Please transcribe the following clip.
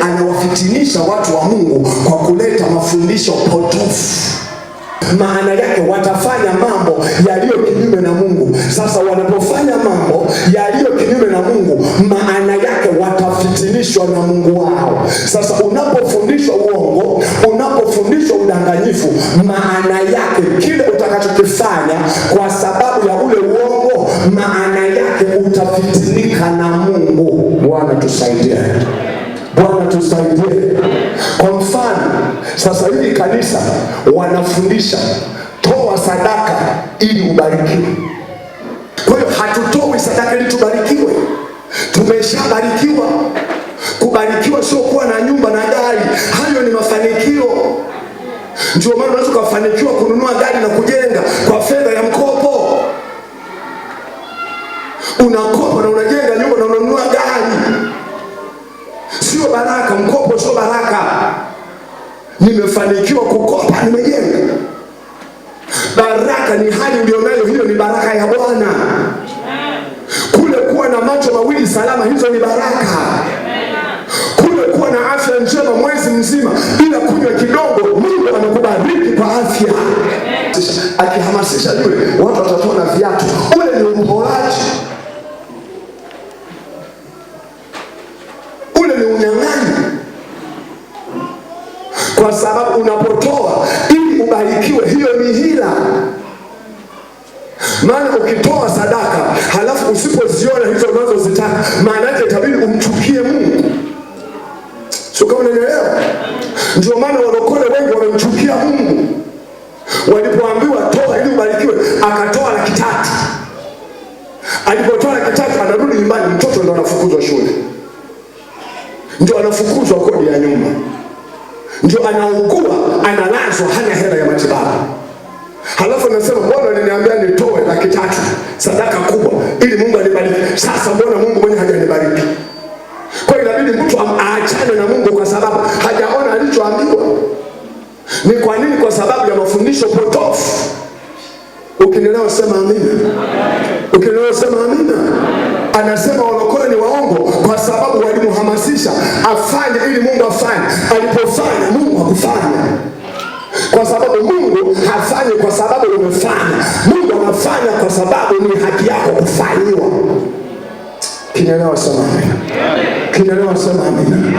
anawafitinisha watu wa Mungu kwa kuleta mafundisho potofu. Maana yake watafanya mambo yaliyo kinyume na Mungu. Sasa wanapofanya mambo yaliyo kinyume na Mungu, maana yake watafitinishwa na Mungu wao. Sasa unapofundishwa uongo, unapofundishwa udanganyifu, maana yake kile utakachokifanya kwa sababu ya ule uongo, maana yake utafitinika na Mungu. Bwana tusaidie. Bwana tusaidie. Kwa mfano, sasa hivi kanisa wanafundisha toa sadaka ili ubarikiwe. Kwa hiyo hatutoi sadaka ili tubarikiwe. Tumeshabarikiwa. Kubarikiwa sio kuwa na nyumba na gari. Hayo ni mafanikio. Ndio maana unaweza kufanikiwa kununua gari na kujenga kwa fedha ya mkopo. Unakopa na unajenga nyumba na unanunua gari. Sio baraka. Mkopo sio baraka. Nimefanikiwa kukopa, nimejenga. Baraka ni hali ulionayo, hiyo ni baraka ya Bwana. Kule kuwa na macho mawili salama, hizo ni baraka. Kule kuwa na afya njema mwezi mzima bila kunywa kidogo, Mungu amekubariki kwa afya. Akihamasisha yule watu watatoa na viatu, ule ni uporaji. Ule ni unyang'anyi. Kwa sababu unapotoa ili ubarikiwe, hiyo ni hila. Maana ukitoa sadaka halafu usipoziona hizo unazozitaka, maana yake itabidi umchukie Mungu. Sio kama unanielewa? Ndio maana walokole wengi wamemchukia Mungu. Walipoambiwa toa ili ubarikiwe, akatoa 300,000. Alipotoa 300,000 anarudi nyumbani, mtoto ndo anafukuzwa shule. Ndio anafukuzwa kodi ya nyumba. Ndio anaugua, analazwa, hana hela ya matibabu. Halafu anasema mbona aliniambia nitoe 300,000 sadaka kubwa ili Mungu anibariki. Sasa mbona Mungu mwenyewe hajanibariki? Kwa hiyo inabidi mtu aachane na Mungu kwa sababu hajaona alichoambiwa. Ni kwa nini? Kwa sababu ya mafundisho potofu. Ukinielewa sema amina. Ukinielewa sema amina. Anasema walokole ni waongo kwa sababu walimhamasisha afanye ili Mungu afanye. Alipofanya Mungu hakufanya. Kwa sababu Mungu hafanyi kwa sababu umefanya. Mungu anafanya kwa sababu ni haki yako kufanyiwa. Kinielewa sema amina. Kinielewa sema amina.